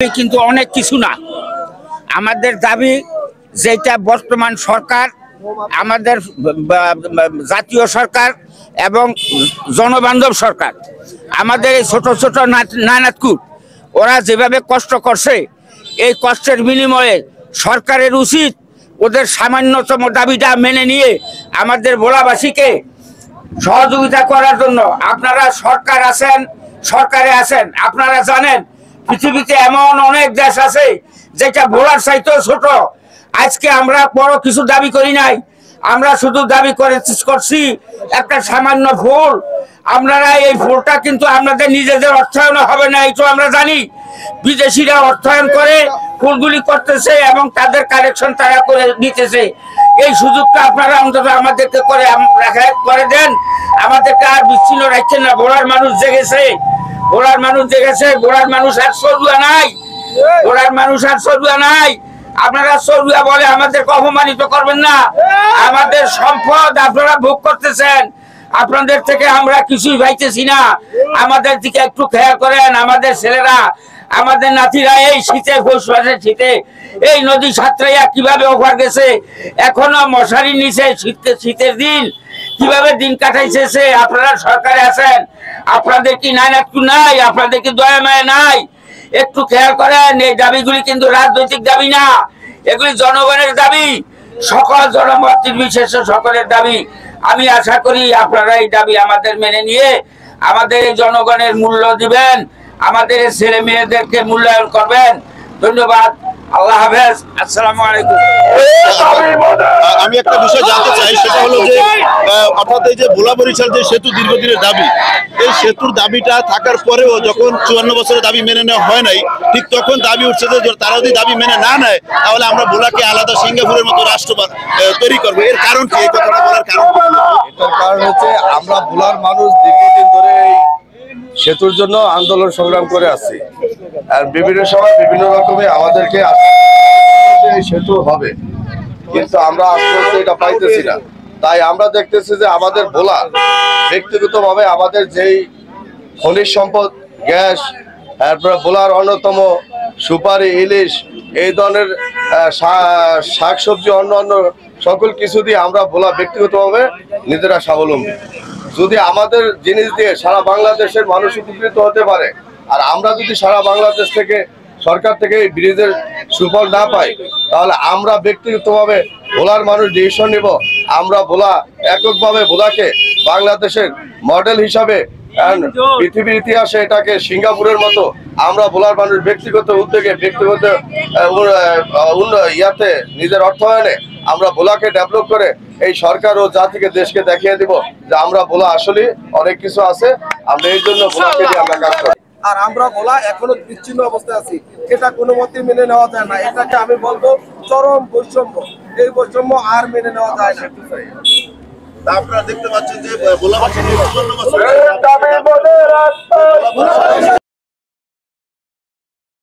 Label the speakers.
Speaker 1: কিন্তু অনেক কিছু না। আমাদের দাবি যেটা বর্তমান সরকার, আমাদের জাতীয় সরকার এবং জনবান্ধব সরকার, আমাদের এই ছোট ছোট নানাতকুট ওরা যেভাবে কষ্ট করছে, এই কষ্টের বিনিময়ে সরকারের উচিত ওদের সামান্যতম দাবিটা মেনে নিয়ে আমাদের ভোলাবাসীকে সহযোগিতা করার জন্য। আপনারা সরকারে আছেন, আপনারা জানেন পৃথিবীতে এমন অনেক দেশ আছে যেটা ভোলার চাইতেও ছোট। আজকে আমরা বড় কিছু দাবি করি নাই, আমরা শুধু দাবি করছি একটা সামান্য ফুল। আপনারা এই ফুলটা কিন্তু আপনাদের নিজেদের অর্থায়ন হবে না, এই তো আমরা জানি। বিদেশিরা অর্থায়ন করে ফুলগুলি করতেছে এবং তাদের কালেকশন তারা করে দিতেছে। এই সুযোগটা আপনারা অন্তত আমাদেরকে করে দেন, আমাদেরকে আর বিচ্ছিন্ন রাখছেন না। ভোলার মানুষ জেগেছে, ভোলার মানুষ জেগেছে, ভোলার মানুষ আর সরুয়া নাই, ভোলার মানুষ আর সরুয়া নাই। আপনারা সরুয়া বলে আমাদেরকে অপমানিত করবেন না। আমাদের সম্পদ আপনারা ভোগ করতেছেন, আপনাদের থেকে আমরা কিছুই পাইতেছি না। আমাদের দিকে একটু খেয়াল করেন। আমাদের ছেলেরা, আমাদের নাতিরা এই শীতে, পৌষ মাসের শীতে এই নদী সাঁতরাইয়া কিভাবে ওপার গেছে, এখনো মশারির নিচে শীতের দিন কিভাবে দিন কাটাইছে। আপনারা সরকারে আছেন, আপনাদের কি একটু নাই? আপনাদের কি দয়া মায়া নাই? একটু খেয়াল করেন। এই দাবিগুলি কিন্তু রাজনৈতিক দাবি না, এগুলি জনগণের দাবি, সকল জনমত নির্বিশেষে সকলের দাবি। আমি আশা করি আপনারা এই দাবি আমাদের মেনে নিয়ে আমাদের এই জনগণের মূল্য দিবেন, আমাদের ছেলে মেয়েদেরকে মূল্যায়ন করবেন। ধন্যবাদ। আল্লাহ হাফেজ। আসসালামু আলাইকুম।
Speaker 2: আমি একটা বিষয় জানতে চাই, সেটা হলো যে অর্থাৎ এই যে ভোলা বরিশাল যে সেতু দীর্ঘদিনের দাবি, এই সেতুর দাবিটা থাকার পরেও যখন 54 বছরের দাবি মেনে নেওয়া হয় নাই, ঠিক তখন দাবি উঠছে যে তারা যদি দাবি মেনে না নেয় তাহলে আমরা ভোলাকে আলাদা সিঙ্গাপুরের মতো রাষ্ট্র তৈরি করবো। এর কারণ কি? এই কথাটা বলার কারণ কি?
Speaker 3: এটার কারণ হচ্ছে আমরা ভোলার মানুষ দীর্ঘদিন ধরে সেতুর জন্য আন্দোলন সংগ্রাম করে আসছি, আর বিভিন্ন সময় বিভিন্ন রকমে আমাদেরকে এই সেতু হবে, কিন্তু আমরা আস্তে এটা পাইতেছি না। তাই আমরা দেখতেছি যে আমাদের ভোলা ব্যক্তিগতভাবে আমাদের যেই খনিজ সম্পদ, গ্যাস, তারপরে ভোলার অন্যতম সুপারি, ইলিশ, এই ধরনের শাকসবজি, অন্য সকল কিছু দিয়ে আমরা ভোলা ব্যক্তিগতভাবে নিজেরা স্বাবলম্বী। যদি আমাদের জিনিস দিয়ে সারা বাংলাদেশের মানুষ উপকৃত হতে পারে, আর আমরা যদি সারা বাংলাদেশ থেকে, সরকার থেকে এই ব্রিজের সুফল না পাই, তাহলে আমরা ব্যক্তিগতভাবে ভোলার মানুষ ডিসিশন নিব। আমরা ভোলা এককভাবে ভোলাকে বাংলাদেশের মডেল হিসাবে, পৃথিবীর ইতিহাসে এটাকে সিঙ্গাপুরের মতো আমরা ভোলার মানুষ ব্যক্তিগত উদ্যোগে, ব্যক্তিগত ইয়াতে নিজের অর্থায়নে আমরা ভোলাকে ডেভেলপ করে এই সরকার ও জাতিকে, দেশকে দেখিয়ে দিব যে আমরা ভোলা আসলে অনেক কিছু আছে। আমরা এই জন্য ভোলাকে দিয়ে আমরা কাজ করি।
Speaker 4: আর আমরা ভোলা এখনো বিচ্ছিন্ন অবস্থায় আছি, এটা কোনো মতে মেনে নেওয়া যায় না। এটাকে আমি বলবো চরম বৈষম্য। এই বৈষম্য আর মেনে নেওয়া যায় না।
Speaker 2: আপনারা দেখতে পাচ্ছেন যে ভোলা